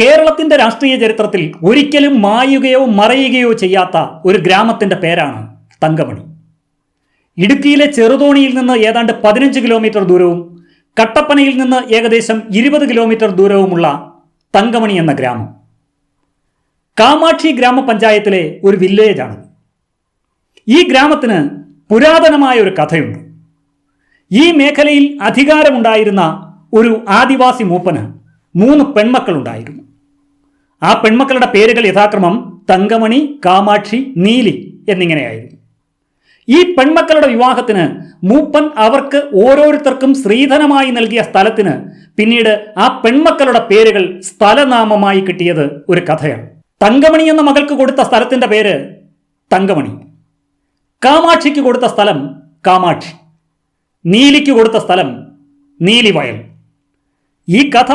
കേരളത്തിന്റെ രാഷ്ട്രീയ ചരിത്രത്തിൽ ഒരിക്കലും മായുകയോ മറയുകയോ ചെയ്യാത്ത ഒരു ഗ്രാമത്തിന്റെ പേരാണ് തങ്കമണി. ഇടുക്കിയിലെ ചെറുതോണിയിൽ നിന്ന് ഏതാണ്ട് 15 കിലോമീറ്റർ ദൂരവും കട്ടപ്പനയിൽ നിന്ന് ഏകദേശം 20 കിലോമീറ്റർ ദൂരവുമുള്ള തങ്കമണി എന്ന ഗ്രാമം കാമാക്ഷി ഗ്രാമപഞ്ചായത്തിലെ ഒരു വില്ലേജാണ്. ഈ ഗ്രാമത്തിന് പുരാതനമായ ഒരു കഥയുണ്ട്. ഈ മേഖലയിൽ അധികാരമുണ്ടായിരുന്ന ഒരു ആദിവാസി മൂപ്പന് 3 പെൺമക്കളുണ്ടായിരുന്നു. ആ പെൺമക്കളുടെ പേരുകൾ യഥാക്രമം തങ്കമണി, കാമാക്ഷി, നീലി എന്നിങ്ങനെയായിരുന്നു. ഈ പെൺമക്കളുടെ വിവാഹത്തിന് മൂപ്പൻ അവർക്ക് ഓരോരുത്തർക്കും സ്ത്രീധനമായി നൽകിയ സ്ഥലത്തിന് പിന്നീട് ആ പെൺമക്കളുടെ പേരുകൾ സ്ഥലനാമമായി കിട്ടിയത് ഒരു കഥയാണ്. തങ്കമണി എന്ന മകൾക്ക് കൊടുത്ത സ്ഥലത്തിന്റെ പേര് തങ്കമണി, കാമാക്ഷിക്ക് കൊടുത്ത സ്ഥലം കാമാക്ഷി, നീലിക്ക് കൊടുത്ത സ്ഥലം നീലിവയൽ. ഈ കഥ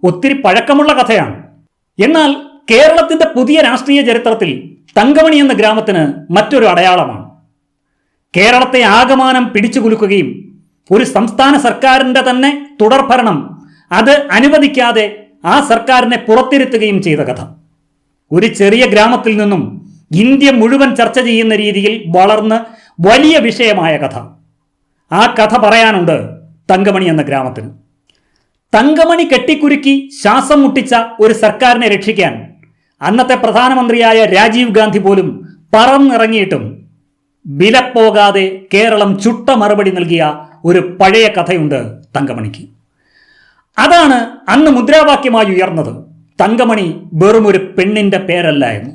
ഒത്തിരി പഴക്കമുള്ള കഥയാണ്. എന്നാൽ കേരളത്തിന്റെ പുതിയ രാഷ്ട്രീയ ചരിത്രത്തിൽ തങ്കമണി എന്ന ഗ്രാമത്തിന് മറ്റൊരു അടയാളമാണ്. കേരളത്തെ ആകമാനം പിടിച്ചു കുലുക്കുകയും ഒരു സംസ്ഥാന സർക്കാരിൻ്റെ തന്നെ തുടർഭരണം അത് അനുവദിക്കാതെ ആ സർക്കാരിനെ പുറത്തിരുത്തുകയും ചെയ്ത കഥ. ഒരു ചെറിയ ഗ്രാമത്തിൽ നിന്നും ഇന്ത്യ മുഴുവൻ ചർച്ച ചെയ്യുന്ന രീതിയിൽ വളർന്ന് വലിയ വിഷയമായ കഥ. ആ കഥ പറയാനുണ്ട് തങ്കമണി എന്ന ഗ്രാമത്തിന്. തങ്കമണി കെട്ടിക്കുരുക്കി ശ്വാസം മുട്ടിച്ച ഒരു സർക്കാരിനെ രക്ഷിക്കാൻ അന്നത്തെ പ്രധാനമന്ത്രിയായ രാജീവ് ഗാന്ധി പോലും പറന്നിറങ്ങിയിട്ടും വിലപ്പോകാതെ കേരളം ചുട്ട മറുപടി നൽകിയ ഒരു പഴയ കഥയുണ്ട് തങ്കമണിക്ക്. അതാണ് അന്ന് മുദ്രാവാക്യമായി ഉയർന്നത്. തങ്കമണി വെറും ഒരു പെണ്ണിന്റെ പേരല്ല എന്ന്.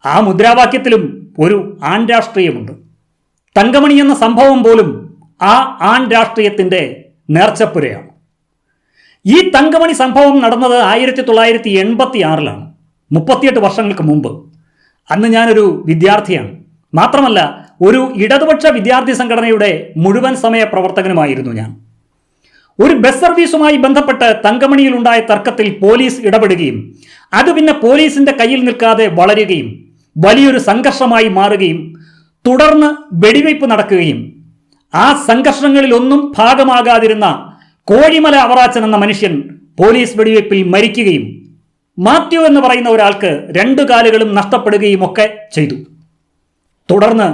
ആ മുദ്രാവാക്യത്തിലും ഒരു ആൺ രാഷ്ട്രീയമുണ്ട്. തങ്കമണി എന്ന സംഭവം പോലും ആ ആൺ രാഷ്ട്രീയത്തിന്റെ നേർച്ചപ്പുരയാണ്. ഈ തങ്കമണി സംഭവം നടന്നത് 1986-ലാണ്, 38 വർഷങ്ങൾക്ക് മുമ്പ്. അന്ന് ഞാനൊരു വിദ്യാർത്ഥിയാണ്. മാത്രമല്ല ഒരു ഇടതുപക്ഷ വിദ്യാർത്ഥി സംഘടനയുടെ മുഴുവൻ സമയ പ്രവർത്തകനുമായിരുന്നു ഞാൻ. ഒരു ബസ് സർവീസുമായി ബന്ധപ്പെട്ട് തങ്കമണിയിലുണ്ടായ തർക്കത്തിൽ പോലീസ് ഇടപെടുകയും അത് പിന്നെ പോലീസിന്റെ കയ്യിൽ നിൽക്കാതെ വളരുകയും വലിയൊരു സംഘർഷമായി മാറുകയും തുടർന്ന് വെടിവയ്പ് നടക്കുകയും ആ സംഘർഷങ്ങളിലൊന്നും ഭാഗമാകാതിരുന്ന കോഴിമല അവറാച്ചൻ എന്ന മനുഷ്യൻ പോലീസ് വെടിവയ്പിൽ മരിക്കുകയും മാത്യു എന്ന് പറയുന്ന ഒരാൾക്ക് 2 കാലുകളും നഷ്ടപ്പെടുകയും ഒക്കെ ചെയ്തു. തുടർന്ന്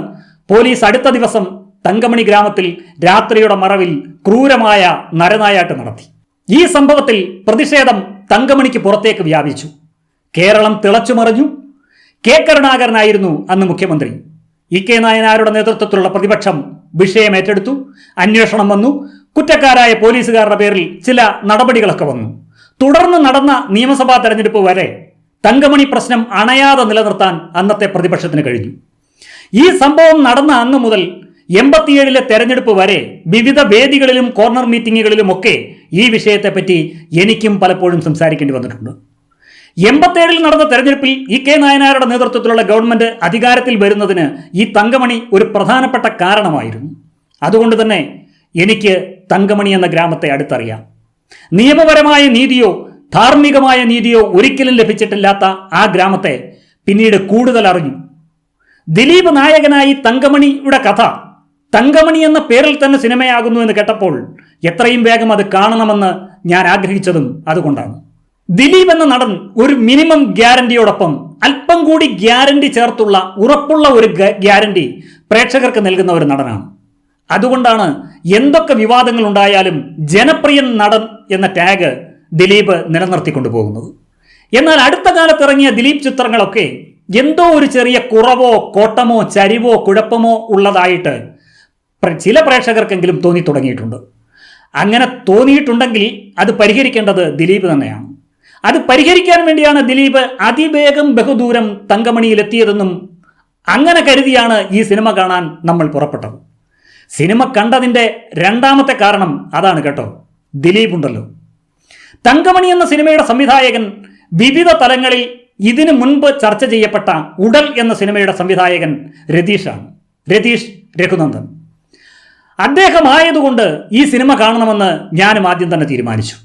പോലീസ് അടുത്ത ദിവസം തങ്കമണി ഗ്രാമത്തിൽ രാത്രിയുടെ മറവിൽ ക്രൂരമായ നരനായാട്ട് നടത്തി. ഈ സംഭവത്തിൽ പ്രതിഷേധം തങ്കമണിക്ക് പുറത്തേക്ക് വ്യാപിച്ചു. കേരളം തിളച്ചുമറിഞ്ഞു. കെ കരുണാകരനായിരുന്നു അന്ന് മുഖ്യമന്ത്രി. ഇ.കെ. നായനാരുടെ നേതൃത്വത്തിലുള്ള പ്രതിപക്ഷം വിഷയം ഏറ്റെടുത്തു. അന്വേഷണം വന്നു. കുറ്റക്കാരായ പോലീസുകാരുടെ പേരിൽ ചില നടപടികളൊക്കെ വന്നു. തുടർന്ന് നടന്ന നിയമസഭാ തെരഞ്ഞെടുപ്പ് വരെ തങ്കമണി പ്രശ്നം അണയാതെ നിലനിർത്താൻ അന്നത്തെ പ്രതിപക്ഷത്തിന് കഴിഞ്ഞു. ഈ സംഭവം നടന്ന അന്ന് മുതൽ 87-ലെ തെരഞ്ഞെടുപ്പ് വരെ വിവിധ വേദികളിലും കോർണർ മീറ്റിങ്ങുകളിലും ഒക്കെ ഈ വിഷയത്തെപ്പറ്റി എനിക്കും പലപ്പോഴും സംസാരിക്കേണ്ടി വന്നിട്ടുണ്ട്. 87-ൽ നടന്ന തെരഞ്ഞെടുപ്പിൽ ഇ.കെ. നായനാരുടെ നേതൃത്വത്തിലുള്ള ഗവൺമെന്റ് അധികാരത്തിൽ വരുന്നതിന് ഈ തങ്കമണി ഒരു പ്രധാനപ്പെട്ട കാരണമായിരുന്നു. അതുകൊണ്ട് തന്നെ എനിക്ക് തങ്കമണി എന്ന ഗ്രാമത്തെ അടുത്തറിയാം. നിയമപരമായ നീതിയോ ധാർമ്മികമായ നീതിയോ ഒരിക്കലും ലഭിച്ചിട്ടില്ലാത്ത ആ ഗ്രാമത്തെ പിന്നീട് കൂടുതൽ അറിഞ്ഞു. ദിലീപ് നായകനായി തങ്കമണിയുടെ കഥ തങ്കമണി എന്ന പേരിൽ തന്നെ സിനിമയാകുന്നു എന്ന് കേട്ടപ്പോൾ എത്രയും വേഗം അത് കാണണമെന്ന് ഞാൻ ആഗ്രഹിച്ചതും അതുകൊണ്ടാണ്. ദിലീപ് എന്ന നടൻ ഒരു മിനിമം ഗ്യാരണ്ടിയോടൊപ്പം അല്പം കൂടി ഗ്യാരണ്ടി ചേർത്തുള്ള ഉറപ്പുള്ള ഒരു ഗ്യാരണ്ടി പ്രേക്ഷകർക്ക് നൽകുന്ന ഒരു നടനാണ്. അതുകൊണ്ടാണ് എന്തൊക്കെ വിവാദങ്ങൾ ഉണ്ടായാലും ജനപ്രിയ നടൻ എന്ന ടാഗ് ദിലീപ് നിലനിർത്തിക്കൊണ്ടു പോകുന്നത്. എന്നാൽ അടുത്ത കാലത്ത് ഇറങ്ങിയ ദിലീപ് ചിത്രങ്ങളൊക്കെ എന്തോ ഒരു ചെറിയ കുറവോ കോട്ടമോ ചരിവോ കുഴപ്പമോ ഉള്ളതായിട്ട് ചില പ്രേക്ഷകർക്കെങ്കിലും തോന്നി തുടങ്ങിയിട്ടുണ്ട്. അങ്ങനെ തോന്നിയിട്ടുണ്ടെങ്കിൽ അത് പരിഹരിക്കേണ്ടത് ദിലീപ് തന്നെയാണ്. അത് പരിഹരിക്കാൻ വേണ്ടിയാണ് ദിലീപ് അതിവേഗം ബഹുദൂരം തങ്കമണിയിലെത്തിയതെന്നും അങ്ങനെ കരുതിയാണ് ഈ സിനിമ കാണാൻ നമ്മൾ പുറപ്പെട്ടത്. സിനിമ കണ്ടതിൻ്റെ 2ാമത്തെ കാരണം അതാണ് കേട്ടോ. ദിലീപ് ഉണ്ടല്ലോ. തങ്കമണി എന്ന സിനിമയുടെ സംവിധായകൻ വിവിധ തലങ്ങളിൽ ഇതിനു മുൻപ് ചർച്ച ചെയ്യപ്പെട്ട ഉടൽ എന്ന സിനിമയുടെ സംവിധായകൻ രതീഷാണ്, രതീഷ് രഘുനന്ദൻ. അദ്ദേഹമായതുകൊണ്ട് ഈ സിനിമ കാണണമെന്ന് ഞാനും ആദ്യം തന്നെ തീരുമാനിച്ചു.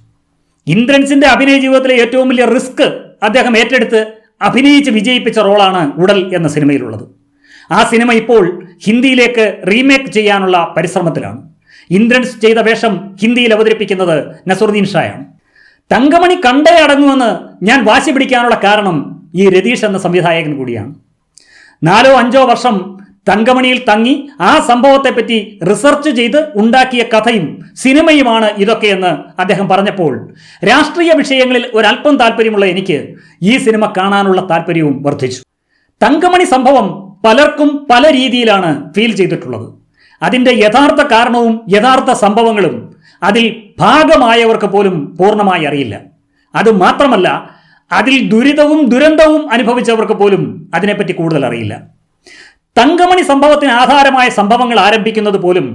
ഇന്ദ്രൻസിന്റെ അഭിനയ ജീവിതത്തിലെ ഏറ്റവും വലിയ റിസ്ക് അദ്ദേഹം ഏറ്റെടുത്ത് അഭിനയിച്ച് വിജയിപ്പിച്ച റോളാണ് ഉടൽ എന്ന സിനിമയിലുള്ളത്. ആ സിനിമ ഇപ്പോൾ ഹിന്ദിയിലേക്ക് റീമേക്ക് ചെയ്യാനുള്ള പരിശ്രമത്തിലാണ്. ഇന്ദ്രൻസ് ചെയ്ത വേഷം ഹിന്ദിയിൽ അവതരിപ്പിക്കുന്നത് നസറുദ്ദീൻ ഷായാണ്. തങ്കമണി കണ്ടേ അടങ്ങുമെന്ന് ഞാൻ വാശി പിടിക്കാനുള്ള കാരണം ഈ രതീഷ് എന്ന സംവിധായകൻ കൂടിയാണ്. 4-5 വർഷം തങ്കമണിയിൽ തങ്ങി ആ സംഭവത്തെപ്പറ്റി റിസർച്ച് ചെയ്ത് ഉണ്ടാക്കിയ കഥയും സിനിമയുമാണ് ഇതൊക്കെയെന്ന് അദ്ദേഹം പറഞ്ഞപ്പോൾ രാഷ്ട്രീയ വിഷയങ്ങളിൽ ഒരല്പം താല്പര്യമുള്ള എനിക്ക് ഈ സിനിമ കാണാനുള്ള താല്പര്യവും വർദ്ധിച്ചു. തങ്കമണി സംഭവം പലർക്കും പല രീതിയിലാണ് ഫീൽ ചെയ്തിട്ടുള്ളത്. അതിൻ്റെ യഥാർത്ഥ കാരണവും യഥാർത്ഥ സംഭവങ്ങളും അതിൽ ഭാഗമായവർക്ക് പോലും പൂർണ്ണമായി അറിയില്ല. അതുമാത്രമല്ല, അതിൽ ദുരിതവും ദുരന്തവും അനുഭവിച്ചവർക്ക് പോലും അതിനെപ്പറ്റി കൂടുതൽ അറിയില്ല. തങ്കമണി സംഭവത്തിന് ആധാരമായ സംഭവങ്ങൾ ആരംഭിക്കുന്നത് പോലും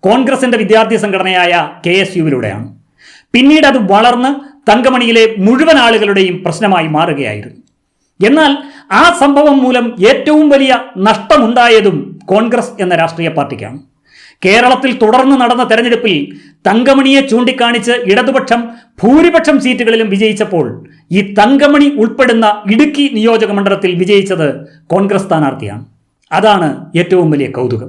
കോൺഗ്രസിന്റെ വിദ്യാർത്ഥി സംഘടനയായ KSUവിലൂടെയാണ്. പിന്നീട് അത് വളർന്ന് തങ്കമണിയിലെ മുഴുവൻ ആളുകളുടെയും പ്രശ്നമായി മാറുകയായിരുന്നു. എന്നാൽ ആ സംഭവം മൂലം ഏറ്റവും വലിയ നഷ്ടമുണ്ടായതും കോൺഗ്രസ് എന്ന രാഷ്ട്രീയ പാർട്ടിക്കാണ്. കേരളത്തിൽ തുടർന്ന് നടന്ന തെരഞ്ഞെടുപ്പിൽ തങ്കമണിയെ ചൂണ്ടിക്കാണിച്ച് ഇടതുപക്ഷം ഭൂരിപക്ഷം സീറ്റുകളിലും വിജയിച്ചപ്പോൾ ഈ തങ്കമണി ഉൾപ്പെടുന്ന ഇടുക്കി നിയോജക മണ്ഡലത്തിൽ വിജയിച്ചത് കോൺഗ്രസ് സ്ഥാനാർത്ഥിയാണ്. അതാണ് ഏറ്റവും വലിയ കൗതുകം.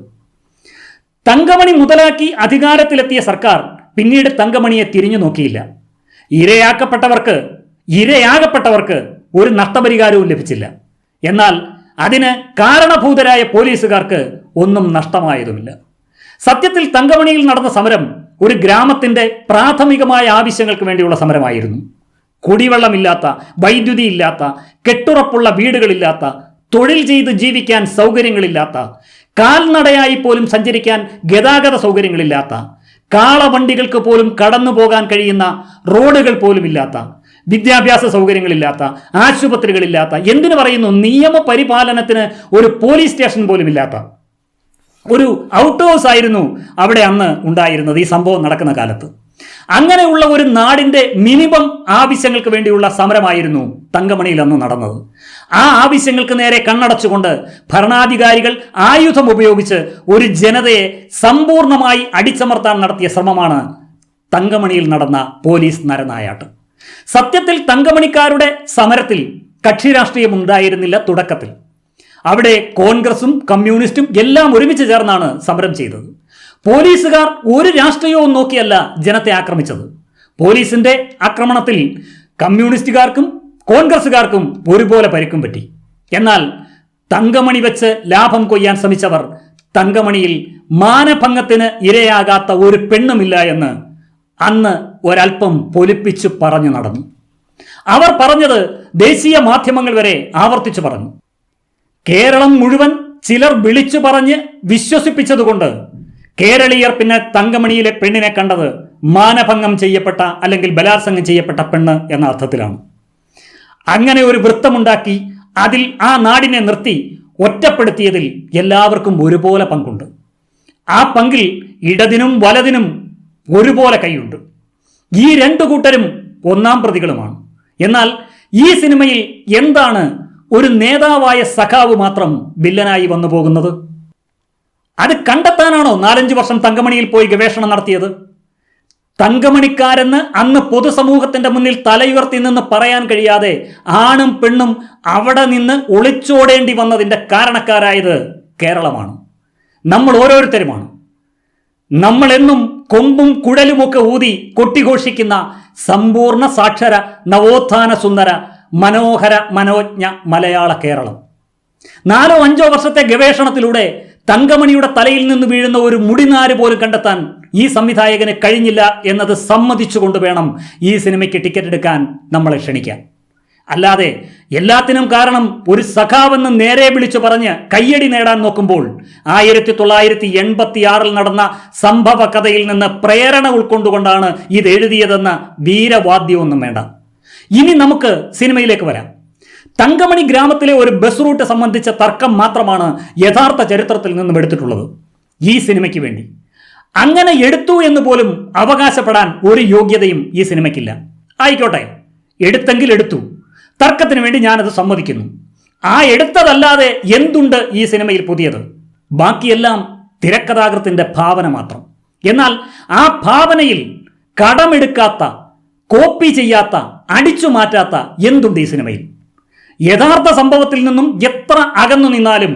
തങ്കമണി മുതലാക്കി അധികാരത്തിലെത്തിയ സർക്കാർ പിന്നീട് തങ്കമണിയെ തിരിഞ്ഞു നോക്കിയില്ല. ഇരയാകപ്പെട്ടവർക്ക് ഒരു നഷ്ടപരിഹാരവും ലഭിച്ചില്ല. എന്നാൽ അതിന് കാരണഭൂതരായ പോലീസുകാർക്ക് ഒന്നും നഷ്ടമായതുമില്ല. സത്യത്തിൽ തങ്കമണിയിൽ നടന്ന സമരം ഒരു ഗ്രാമത്തിന്റെ പ്രാഥമികമായ ആവശ്യങ്ങൾക്ക് വേണ്ടിയുള്ള സമരമായിരുന്നു. കുടിവെള്ളമില്ലാത്ത, വൈദ്യുതി ഇല്ലാത്ത, കെട്ടുറപ്പുള്ള വീടുകളില്ലാത്ത, തൊഴിൽ ചെയ്ത് ജീവിക്കാൻ സൗകര്യങ്ങളില്ലാത്ത, കാൽനടയായി പോലും സഞ്ചരിക്കാൻ ഗതാഗത സൗകര്യങ്ങളില്ലാത്ത, കാളവണ്ടികൾക്ക് പോലും കടന്നു പോകാൻ കഴിയുന്ന റോഡുകൾ പോലും ഇല്ലാത്ത, വിദ്യാഭ്യാസ സൗകര്യങ്ങളില്ലാത്ത, ആശുപത്രികളില്ലാത്ത, എന്തിനു പറയുന്നു, നിയമപരിപാലനത്തിന് ഒരു പോലീസ് സ്റ്റേഷൻ പോലും ഇല്ലാത്ത ഒരു ഔട്ട് ഹൗസ് ആയിരുന്നു അവിടെ അന്ന് ഉണ്ടായിരുന്നത് ഈ സംഭവം നടക്കുന്ന കാലത്ത്. അങ്ങനെയുള്ള ഒരു നാടിന്റെ മിനിമം ആവശ്യങ്ങൾക്ക് വേണ്ടിയുള്ള സമരമായിരുന്നു തങ്കമണിയിൽ അന്ന് നടന്നത്. ആ ആവശ്യങ്ങൾക്ക് നേരെ കണ്ണടച്ചുകൊണ്ട് ഭരണാധികാരികൾ ആയുധം ഉപയോഗിച്ച് ഒരു ജനതയെ സമ്പൂർണമായി അടിച്ചമർത്താൻ നടത്തിയ ശ്രമമാണ് തങ്കമണിയിൽ നടന്ന പോലീസ് നരനായാട്ട്. സത്യത്തിൽ തങ്കമണിക്കാരുടെ സമരത്തിൽ കക്ഷി രാഷ്ട്രീയം ഉണ്ടായിരുന്നില്ല. തുടക്കത്തിൽ അവിടെ കോൺഗ്രസും കമ്മ്യൂണിസ്റ്റും എല്ലാം ഒരുമിച്ച് ചേർന്നാണ് സമരം ചെയ്തത്. പോലീസുകാർ ഒരു രാഷ്ട്രീയവും നോക്കിയല്ല ജനത്തെ ആക്രമിച്ചത്. പോലീസിന്റെ ആക്രമണത്തിൽ കമ്മ്യൂണിസ്റ്റുകാർക്കും കോൺഗ്രസുകാർക്കും ഒരുപോലെ പരിക്കും പറ്റി. എന്നാൽ തങ്കമണി വെച്ച് ലാഭം കൊയ്യാൻ ശ്രമിച്ചവർ തങ്കമണിയിൽ മാനഭംഗത്തിന് ഇരയാകാത്ത ഒരു പെണ്ണുമില്ല എന്ന് അന്ന് ഒരൽപ്പം പൊലിപ്പിച്ചു പറഞ്ഞു നടന്നു. അവർ പറഞ്ഞത് ദേശീയ മാധ്യമങ്ങൾ വരെ ആവർത്തിച്ചു പറഞ്ഞു. കേരളം മുഴുവൻ ചിലർ വിളിച്ചു പറഞ്ഞ് വിശ്വസിപ്പിച്ചതുകൊണ്ട് കേരളീയർ പിന്നെ തങ്കമണിയിലെ പെണ്ണിനെ കണ്ടത് മാനഭംഗം ചെയ്യപ്പെട്ട അല്ലെങ്കിൽ ബലാത്സംഗം ചെയ്യപ്പെട്ട പെണ്ണ് എന്ന അർത്ഥത്തിലാണ്. അങ്ങനെ ഒരു വൃത്തമുണ്ടാക്കി അതിൽ ആ നാടിനെ നിർത്തി ഒറ്റപ്പെടുത്തിയതിൽ എല്ലാവർക്കും ഒരുപോലെ പങ്കുണ്ട്. ആ പങ്കിൽ ഇടതിനും വലതിനും ഒരുപോലെ കൈയുണ്ട്. ഈ രണ്ടു കൂട്ടരും ഒന്നാം പ്രതികളുമാണ്. എന്നാൽ ഈ സിനിമയിൽ എന്താണ് ഒരു നേതാവായ സഖാവ് മാത്രം വില്ലനായി വന്നു പോകുന്നത്? അത് കണ്ടെത്താനാണോ 4-5 വർഷം തങ്കമണിയിൽ പോയി ഗവേഷണം നടത്തിയത്? തങ്കമണിക്കാരെന്ന് അന്ന് പൊതുസമൂഹത്തിന്റെ മുന്നിൽ തലയുയർത്തി നിന്ന് പറയാൻ കഴിയാതെ ആണും പെണ്ണും അവിടെ നിന്ന് ഒളിച്ചോടേണ്ടി വന്നതിന്റെ കാരണക്കാരായത് കേരളമാണ്. നമ്മൾ ഓരോരുത്തരുമാണ്. നമ്മളെന്നും കൊമ്പും കുഴലുമൊക്കെ ഊതി കൊട്ടിഘോഷിക്കുന്ന സമ്പൂർണ്ണ സാക്ഷര നവോത്ഥാന സുന്ദര മനോഹര മനോജ്ഞ മലയാള കേരളം. 4-5 വർഷത്തെ ഗവേഷണത്തിലൂടെ തങ്കമണിയുടെ തലയിൽ നിന്ന് വീഴുന്ന ഒരു മുടിനാര് പോലും കണ്ടെത്താൻ ഈ സംവിധായകന് കഴിഞ്ഞില്ല എന്നത് സമ്മതിച്ചുകൊണ്ട് വേണം ഈ സിനിമയ്ക്ക് ടിക്കറ്റ് എടുക്കാൻ നമ്മളെ ക്ഷണിക്കാൻ. അല്ലാതെ എല്ലാത്തിനും കാരണം ഒരു സഖാവെന്ന് നേരെ വിളിച്ചു പറഞ്ഞ് കയ്യടി നേടാൻ നോക്കുമ്പോൾ 1986 നടന്ന സംഭവ കഥയിൽ നിന്ന് പ്രേരണ ഉൾക്കൊണ്ടുകൊണ്ടാണ് ഇത് എഴുതിയതെന്ന വീരവാദ്യമൊന്നും വേണ്ട. ഇനി നമുക്ക് സിനിമയിലേക്ക് വരാം. തങ്കമണി ഗ്രാമത്തിലെ ഒരു ബസ് റൂട്ട് സംബന്ധിച്ച തർക്കം മാത്രമാണ് യഥാർത്ഥ ചരിത്രത്തിൽ നിന്നും എടുത്തിട്ടുള്ളത് ഈ സിനിമയ്ക്ക് വേണ്ടി. അങ്ങനെ എടുത്തു എന്ന് പോലും അവകാശപ്പെടാൻ ഒരു യോഗ്യതയും ഈ സിനിമയ്ക്കില്ല. ആയിക്കോട്ടെ, എടുത്തെങ്കിൽ എടുത്തു, തർക്കത്തിന് വേണ്ടി ഞാനത് സമ്മതിക്കുന്നു. ആ എടുത്തതല്ലാതെ എന്തുണ്ട് ഈ സിനിമയിൽ പുതിയത്? ബാക്കിയെല്ലാം തിരക്കഥാകൃത്തിന്റെ ഭാവന മാത്രം. എന്നാൽ ആ ഭാവനയിൽ കടമെടുക്കാത്ത, കോപ്പി ചെയ്യാത്ത, അടിച്ചു മാറ്റാത്ത എന്തുണ്ട് ഈ സിനിമയിൽ? യഥാർത്ഥ സംഭവത്തിൽ നിന്നും എത്ര അകന്നു നിന്നാലും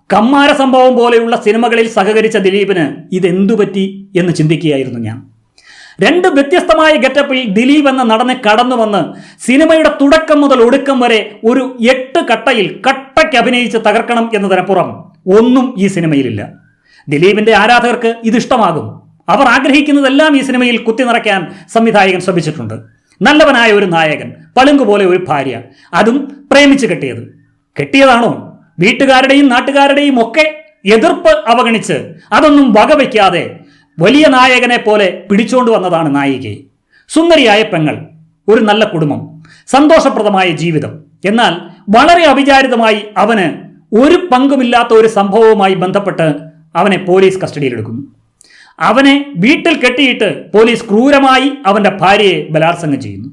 കമ്മാര സംഭവം പോലെയുള്ള സിനിമകളിൽ സഹകരിച്ച ദിലീപിന് ഇതെന്തു പറ്റി എന്ന് ചിന്തിക്കുകയായിരുന്നു ഞാൻ. രണ്ട് വ്യത്യസ്തമായ ഗെറ്റപ്പിൽ ദിലീപ് എന്ന നടനെ കടന്നു വന്ന് സിനിമയുടെ തുടക്കം മുതൽ ഒടുക്കം വരെ ഒരു 8 കട്ടയിൽ കട്ടയ്ക്ക് അഭിനയിച്ച് തകർക്കണം എന്നതിനപ്പുറം ഒന്നും ഈ സിനിമയിലില്ല. ദിലീപിന്റെ ആരാധകർക്ക് ഇതിഷ്ടമാകും. അവർ ആഗ്രഹിക്കുന്നതെല്ലാം ഈ സിനിമയിൽ കുത്തി നിറയ്ക്കാൻ സംവിധായകൻ ശ്രമിച്ചിട്ടുണ്ട്. നല്ലവനായ ഒരു നായകൻ, പളുങ്കുപോലെ ഒരു ഭാര്യ, അതും പ്രേമിച്ച് കെട്ടിയതാണോ? വീട്ടുകാരുടെയും നാട്ടുകാരുടെയും ഒക്കെ എതിർപ്പ് അവഗണിച്ച് അതൊന്നും വകവയ്ക്കാതെ വലിയ നായകനെ പോലെ പിടിച്ചോണ്ട് വന്നതാണ് നായികയെ. സുന്ദരിയായ പെങ്ങൾ, ഒരു നല്ല കുടുംബം, സന്തോഷപ്രദമായ ജീവിതം. എന്നാൽ വളരെ അവിചാരിതമായി അവന് ഒരു പങ്കുമില്ലാത്ത ഒരു സംഭവവുമായി ബന്ധപ്പെട്ട് അവനെ പോലീസ് കസ്റ്റഡിയിലെടുക്കുന്നു. അവനെ വീട്ടിൽ കെട്ടിയിട്ട് പോലീസ് ക്രൂരമായി അവന്റെ ഭാര്യയെ ബലാത്സംഗം ചെയ്യുന്നു.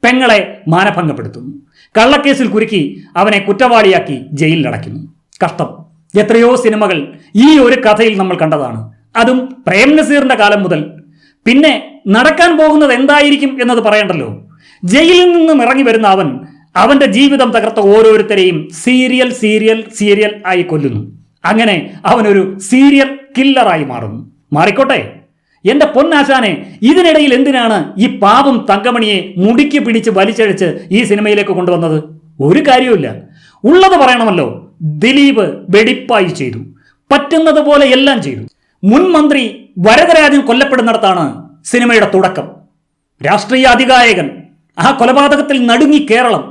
പെങ്ങളെ മാനഭംഗപ്പെടുത്തുന്നു. കള്ളക്കേസിൽ കുരുക്കി അവനെ കുറ്റവാളിയാക്കി ജയിലിലടയ്ക്കുന്നു. കഷ്ടം. എത്രയോ സിനിമകൾ ഈ ഒരു കഥയിൽ നമ്മൾ കണ്ടതാണ്. അതും പ്രേം നസീറിന്റെ കാലം മുതൽ. പിന്നെ നടക്കാൻ പോകുന്നത് എന്തായിരിക്കും എന്നത് പറയണ്ടല്ലോ. ജയിലിൽ നിന്നും ഇറങ്ങി വരുന്ന അവന്റെ ജീവിതം തകർത്ത ഓരോരുത്തരെയും സീരിയൽ ആയി കൊല്ലുന്നു. അങ്ങനെ അവനൊരു സീരിയൽ കില്ലറായി മാറിക്കോട്ടെ. എന്റെ പൊന്നാശാനെ, ഇതിനിടയിൽ എന്തിനാണ് ഈ പാവം തങ്കമണിയെ മുടിക്ക് പിടിച്ച് വലിച്ചഴിച്ച് ഈ സിനിമയിലേക്ക് കൊണ്ടുവന്നത്? ഒരു കാര്യവുമില്ല. ഉള്ളത് പറയണമല്ലോ. ദിലീപ് വെടിപ്പായി ചെയ്തു, പറ്റുന്നത് പോലെ എല്ലാം ചെയ്തു. മുൻ മന്ത്രി വരദരാജൻ കൊല്ലപ്പെടുന്നിടത്താണ് സിനിമയുടെ തുടക്കം. രാഷ്ട്രീയ അതികായകൻ, ആ കൊലപാതകത്തിൽ നടുങ്ങി കേരളം.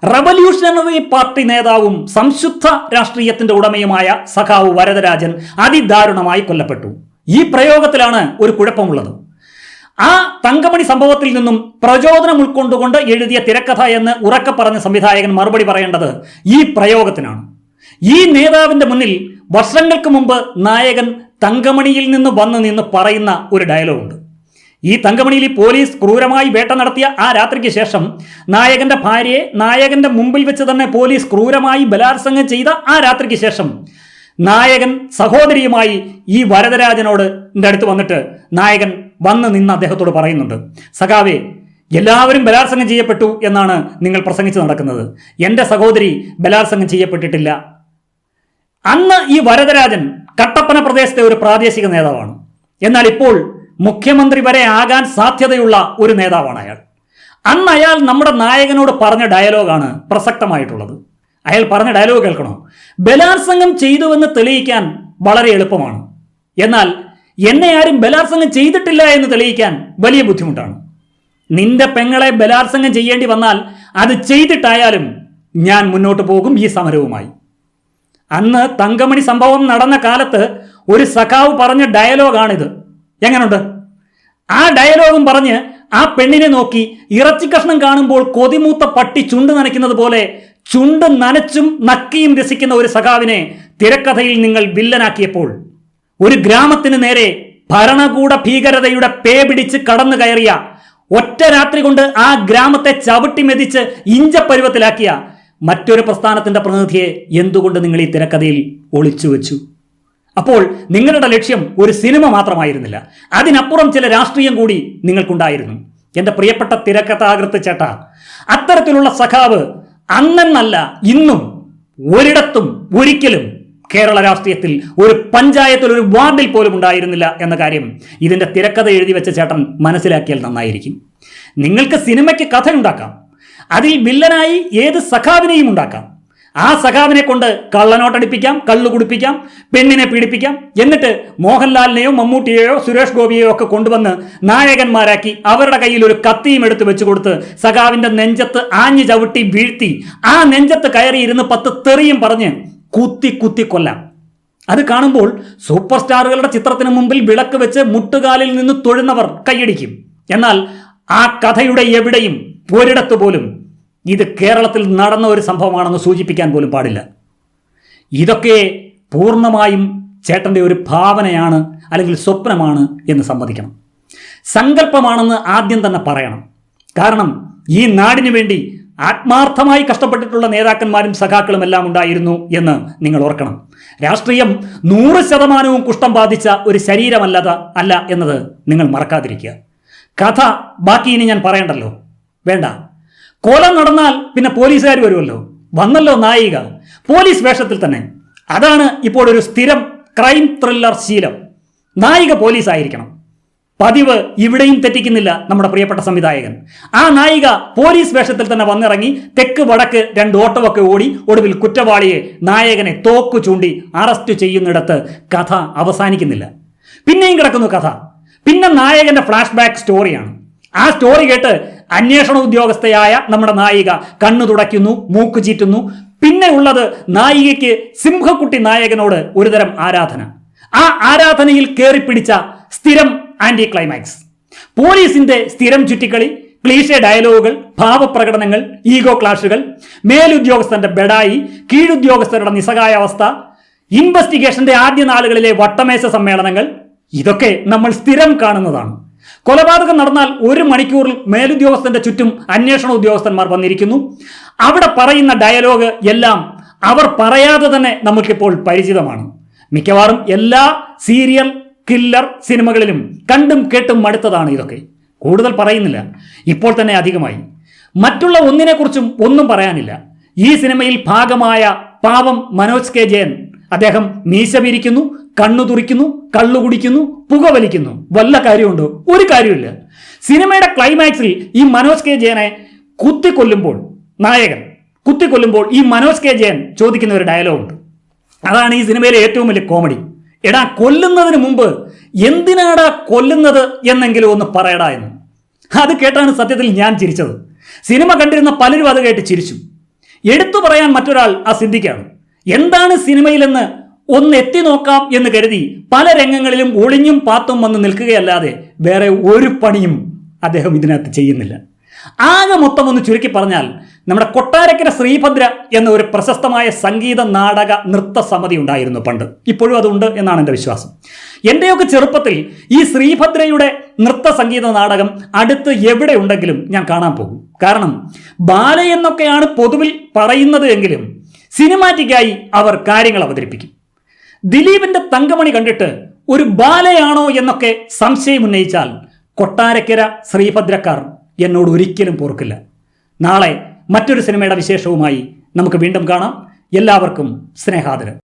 റവല്യൂഷണറി പാർട്ടി നേതാവും സംശുദ്ധ രാഷ്ട്രീയത്തിന്റെ ഉടമയുമായ സഖാവ് വരദരാജൻ അതിദാരുണമായി കൊല്ലപ്പെട്ടു. ഈ പ്രയോഗത്തിലാണ് ഒരു കുഴപ്പമുള്ളത്. ആ തങ്കമണി സംഭവത്തിൽ നിന്നും പ്രചോദനം ഉൾക്കൊണ്ടുകൊണ്ട് എഴുതിയ തിരക്കഥ എന്ന് ഉറക്കെ പറഞ്ഞ സംവിധായകൻ മറുപടി പറയേണ്ടത് ഈ പ്രയോഗത്തിനാണ്. ഈ നേതാവിന്റെ മുന്നിൽ വർഷങ്ങൾക്ക് മുമ്പ് നായകൻ തങ്കമണിയിൽ നിന്ന് പറയുന്ന ഒരു ഡയലോഗുണ്ട്. ഈ തങ്കമണിയിൽ പോലീസ് ക്രൂരമായി വേട്ട നടത്തിയ ആ രാത്രിക്ക് ശേഷം നായകന്റെ ഭാര്യയെ നായകന്റെ മുമ്പിൽ വെച്ച് തന്നെ പോലീസ് ക്രൂരമായി ബലാത്സംഗം ചെയ്ത ആ രാത്രിക്ക് ശേഷം നായകൻ സഹോദരിയുമായി ഈ വരദരാജനോട് അടുത്ത് വന്നിട്ട് നായകൻ വന്ന് നിന്ന് അദ്ദേഹത്തോട് പറയുന്നുണ്ട്, സഖാവേ, എല്ലാവരും ബലാത്സംഗം ചെയ്യപ്പെട്ടു എന്നാണ് നിങ്ങൾ പ്രസംഗിച്ച് നടക്കുന്നത്. എൻ്റെ സഹോദരി ബലാത്സംഗം ചെയ്യപ്പെട്ടിട്ടില്ല. അന്ന് ഈ വരദരാജൻ കട്ടപ്പന പ്രദേശത്തെ ഒരു പ്രാദേശിക നേതാവാണ്. എന്നാൽ ഇപ്പോൾ മുഖ്യമന്ത്രി വരെ ആകാൻ സാധ്യതയുള്ള ഒരു നേതാവാണ് അയാൾ. അന്ന് അയാൾ നമ്മുടെ നായകനോട് പറഞ്ഞ ഡയലോഗാണ് പ്രസക്തമായിട്ടുള്ളത്. അയാൾ പറഞ്ഞ ഡയലോഗ് കേൾക്കണോ? ബലാത്സംഗം ചെയ്തുവെന്ന് തെളിയിക്കാൻ വളരെ എളുപ്പമാണ്, എന്നാൽ എന്നെ ആരും ബലാത്സംഗം ചെയ്തിട്ടില്ല എന്ന് തെളിയിക്കാൻ വലിയ ബുദ്ധിമുട്ടാണ്. നിന്റെ പെങ്ങളെ ബലാത്സംഗം ചെയ്യേണ്ടി വന്നാൽ അത് ചെയ്തിട്ടായാലും ഞാൻ മുന്നോട്ട് പോകും ഈ സമരവുമായി. അന്ന് തങ്കമണി സംഭവം നടന്ന കാലത്ത് ഒരു സഖാവ് പറഞ്ഞ ഡയലോഗാണിത്. എങ്ങനുണ്ട്? ആ ഡയലോഗും പറഞ്ഞ് ആ പെണ്ണിനെ നോക്കി ഇറച്ചി കഷ്ണം കാണുമ്പോൾ കൊതിമൂത്ത പട്ടി ചുണ്ട് നനയ്ക്കുന്നത് പോലെ ചുണ്ട് നനച്ചും നക്കിയും രസിക്കുന്ന ഒരു സഖാവിനെ തിരക്കഥയിൽ നിങ്ങൾ വില്ലനാക്കിയപ്പോൾ, ഒരു ഗ്രാമത്തിന് നേരെ ഭരണകൂട ഭീകരതയുടെ പേ പിടിച്ച് കടന്നു കയറിയ, ഒറ്റ രാത്രി കൊണ്ട് ആ ഗ്രാമത്തെ ചവിട്ടി മെതിച്ച് ഇഞ്ചപ്പരുവത്തിലാക്കിയ മറ്റൊരു പ്രസ്ഥാനത്തിന്റെ പ്രതിനിധിയെ എന്തുകൊണ്ട് നിങ്ങൾ ഈ തിരക്കഥയിൽ ഒളിച്ചു വെച്ചു? അപ്പോൾ നിങ്ങളുടെ ലക്ഷ്യം ഒരു സിനിമ മാത്രമായിരുന്നില്ല, അതിനപ്പുറം ചില രാഷ്ട്രീയം കൂടി നിങ്ങൾക്കുണ്ടായിരുന്നു. എൻ്റെ പ്രിയപ്പെട്ട തിരക്കഥാകൃത്ത് ചേട്ടാ, അത്തരത്തിലുള്ള സഖാവ് അന്നെന്നല്ല ഇന്നും ഒരിടത്തും ഒരിക്കലും കേരള രാഷ്ട്രീയത്തിൽ ഒരു പഞ്ചായത്തിൽ ഒരു വാർഡിൽ പോലും ഉണ്ടായിരുന്നില്ല എന്ന കാര്യം ഇതിൻ്റെ തിരക്കഥ എഴുതി വെച്ച ചേട്ടൻ മനസ്സിലാക്കിയാൽ നന്നായിരിക്കും. നിങ്ങൾക്ക് സിനിമയ്ക്ക് കഥയുണ്ടാക്കാം, അതിൽ വില്ലനായി ഏത് സഖാവിനെയും ഉണ്ടാക്കാം. ആ സഖാവിനെ കൊണ്ട് കള്ളനോട്ടടിപ്പിക്കാം, കള്ളു കുടിപ്പിക്കാം, പെണ്ണിനെ പീഡിപ്പിക്കാം. എന്നിട്ട് മോഹൻലാലിനെയോ മമ്മൂട്ടിയെയോ സുരേഷ് ഗോപിയെയോ ഒക്കെ കൊണ്ടുവന്ന് നായകന്മാരാക്കി അവരുടെ കയ്യിൽ ഒരു കത്തിയും എടുത്ത് വെച്ചു കൊടുത്ത് സഖാവിന്റെ നെഞ്ചത്ത് ആഞ്ഞു ചവിട്ടി വീഴ്ത്തി ആ നെഞ്ചത്ത് കയറിയിരുന്ന് 10 തെറിയും പറഞ്ഞ് കുത്തി കൊല്ലാം. അത് കാണുമ്പോൾ സൂപ്പർ സ്റ്റാറുകളുടെ ചിത്രത്തിന് മുമ്പിൽ വിളക്ക് വെച്ച് മുട്ടുകാലിൽ നിന്ന് തൊഴുന്നവർ കൈയടിക്കും. എന്നാൽ ആ കഥയുടെ എവിടെയും ഒരിടത്ത് പോലും ഇത് കേരളത്തിൽ നടന്ന ഒരു സംഭവമാണെന്ന് സൂചിപ്പിക്കാൻ പോലും പാടില്ല. ഇതൊക്കെ പൂർണ്ണമായും ചേട്ടൻ്റെ ഒരു ഭാവനയാണ്, അല്ലെങ്കിൽ സ്വപ്നമാണ് എന്ന് സമ്മതിക്കണം. സങ്കല്പമാണെന്ന് ആദ്യം തന്നെ പറയണം. കാരണം ഈ നാടിനു വേണ്ടി ആത്മാർത്ഥമായി കഷ്ടപ്പെട്ടിട്ടുള്ള നേതാക്കന്മാരും സഖാക്കളും എല്ലാം ഉണ്ടായിരുന്നു എന്ന് നിങ്ങൾ ഓർക്കണം. രാഷ്ട്രീയം 100% കുഷ്ഠം ബാധിച്ച ഒരു ശരീരമല്ല എന്നത് നിങ്ങൾ മറക്കാതിരിക്കുക. കഥ ബാക്കി ഇനി ഞാൻ പറയണ്ടല്ലോ, വേണ്ട. കൊല നടന്നാൽ പിന്നെ പോലീസുകാർ വരുമല്ലോ. വന്നല്ലോ നായിക, പോലീസ് വേഷത്തിൽ തന്നെ. അതാണ് ഇപ്പോൾ ഒരു സ്ഥിരം ക്രൈം ത്രില്ലർ ശീലം. നായിക പോലീസ് ആയിരിക്കണം. പതിവ് ഇവിടെയും തെറ്റിക്കുന്നില്ല നമ്മുടെ പ്രിയപ്പെട്ട സംവിധായകൻ. ആ നായിക പോലീസ് വേഷത്തിൽ തന്നെ വന്നിറങ്ങി തെക്ക് വടക്ക് 2 ഓട്ടമൊക്കെ ഓടി ഒടുവിൽ കുറ്റവാളിയെ നായകനെ തോക്കു ചൂണ്ടി അറസ്റ്റ് ചെയ്യുന്നിടത്ത് കഥ അവസാനിക്കുന്നില്ല. പിന്നെയും കിടക്കുന്നു കഥ. പിന്നെ നായകന്റെ ഫ്ലാഷ് ബാക്ക് സ്റ്റോറിയാണ്. ആ സ്റ്റോറി കേട്ട് അന്വേഷണ ഉദ്യോഗസ്ഥയായ നമ്മുടെ നായിക കണ്ണു തുടയ്ക്കുന്നു, മൂക്ക് ചീറ്റുന്നു. പിന്നെ ഉള്ളത് നായികയ്ക്ക് സിംഹക്കുട്ടി നായകനോട് ഒരുതരം ആരാധന. ആ ആരാധനയിൽ കയറിപ്പിടിച്ച സ്ഥിരം ആന്റി ക്ലൈമാക്സ്, പോലീസിന്റെ സ്ഥിരം ചുറ്റിക്കളി, ക്ലീഷേ ഡയലോഗുകൾ, ഭാവപ്രകടനങ്ങൾ, ഈഗോ ക്ലാഷുകൾ, മേലുദ്യോഗസ്ഥന്റെ ബെഡായി, കീഴുദ്യോഗസ്ഥരുടെ നിസ്സഹായാവസ്ഥ, ഇൻവെസ്റ്റിഗേഷന്റെ ആദ്യ നാളുകളിലെ വട്ടമേശ സമ്മേളനങ്ങൾ, ഇതൊക്കെ നമ്മൾ സ്ഥിരം കാണുന്നതാണ്. കൊലപാതകം നടന്നാൽ 1 മണിക്കൂറിൽ മേലുദ്യോഗസ്ഥന്റെ ചുറ്റും അന്വേഷണ ഉദ്യോഗസ്ഥന്മാർ വന്നിരിക്കുന്നു. അവിടെ പറയുന്ന ഡയലോഗ് എല്ലാം അവർ പറയാതെ തന്നെ നമുക്കിപ്പോൾ പരിചിതമാണ്. മിക്കവാറും എല്ലാ സീരിയൽ കില്ലർ സിനിമകളിലും കണ്ടും കേട്ടും മടുത്തതാണ് ഇതൊക്കെ. കൂടുതൽ പറയുന്നില്ല, ഇപ്പോൾ തന്നെ അധികമായി. മറ്റുള്ള ഒന്നിനെക്കുറിച്ചും ഒന്നും പറയാനില്ല. ഈ സിനിമയിൽ ഭാഗമായ പാവം മനോജ് കെ ജയൻ, അദ്ദേഹം മീശ പിരിക്കുന്നു, കണ്ണു തുറിക്കുന്നു, കള്ളു കുടിക്കുന്നു, പുകവലിക്കുന്നു. വല്ല കാര്യമുണ്ടോ? ഒരു കാര്യമില്ല. സിനിമയുടെ ക്ലൈമാക്സിൽ ഈ മനോജ് കെ ജയനെ കുത്തിക്കൊല്ലുമ്പോൾ, നായകൻ കുത്തിക്കൊല്ലുമ്പോൾ ഈ മനോജ് കെ ജയൻ ചോദിക്കുന്ന ഒരു ഡയലോഗുണ്ട്. അതാണ് ഈ സിനിമയിലെ ഏറ്റവും വലിയ കോമഡി. എടാ, കൊല്ലുന്നതിന് മുമ്പ് എന്തിനാടാ കൊല്ലുന്നത് എന്നെങ്കിലും ഒന്ന് പറയടാ എന്ന്. അത് കേട്ടാണ് സത്യത്തിൽ ഞാൻ ചിരിച്ചത്. സിനിമ കണ്ടിരുന്ന പലരും അത് കേട്ട് ചിരിച്ചു. എടുത്തു പറയാൻ മറ്റൊരാൾ ആ സിദ്ദിഖാണ്. എന്താണ് സിനിമയിലെന്ന് ഒന്ന് എത്തി നോക്കാം എന്ന് കരുതി പല രംഗങ്ങളിലും ഒളിഞ്ഞും പാത്തും വന്ന് നിൽക്കുകയല്ലാതെ വേറെ ഒരു പണിയും അദ്ദേഹം ഇതിനകത്ത് ചെയ്യുന്നില്ല. ആകെ മൊത്തം ഒന്ന് ചുരുക്കി പറഞ്ഞാൽ, നമ്മുടെ കൊട്ടാരക്കര ശ്രീഭദ്ര എന്ന ഒരു പ്രശസ്തമായ സംഗീത നാടക നൃത്ത സമിതി ഉണ്ടായിരുന്നു പണ്ട്. ഇപ്പോഴും അതുണ്ട് എന്നാണ് എൻ്റെ വിശ്വാസം. എൻ്റെയൊക്കെ ചെറുപ്പത്തിൽ ഈ ശ്രീഭദ്രയുടെ നൃത്ത സംഗീത നാടകം അടുത്ത് എവിടെ ഉണ്ടെങ്കിലും ഞാൻ കാണാൻ പോകും. കാരണം ബാല എന്നൊക്കെയാണ് പൊതുവിൽ പറയുന്നത് എങ്കിലും സിനിമാറ്റിക്കായി അവർ കാര്യങ്ങൾ അവതരിപ്പിക്കും. ദിലീപിന്റെ തങ്കമണി കണ്ടിട്ട് ഒരു ബാലയാണോ എന്നൊക്കെ സംശയം ഉന്നയിച്ചാൽ കൊട്ടാരക്കര ശ്രീഭദ്രക്കാർ എന്നോട് ഒരിക്കലും പൊറുക്കില്ല. നാളെ മറ്റൊരു സിനിമയുടെ വിശേഷവുമായി നമുക്ക് വീണ്ടും കാണാം. എല്ലാവർക്കും സ്നേഹാദരം.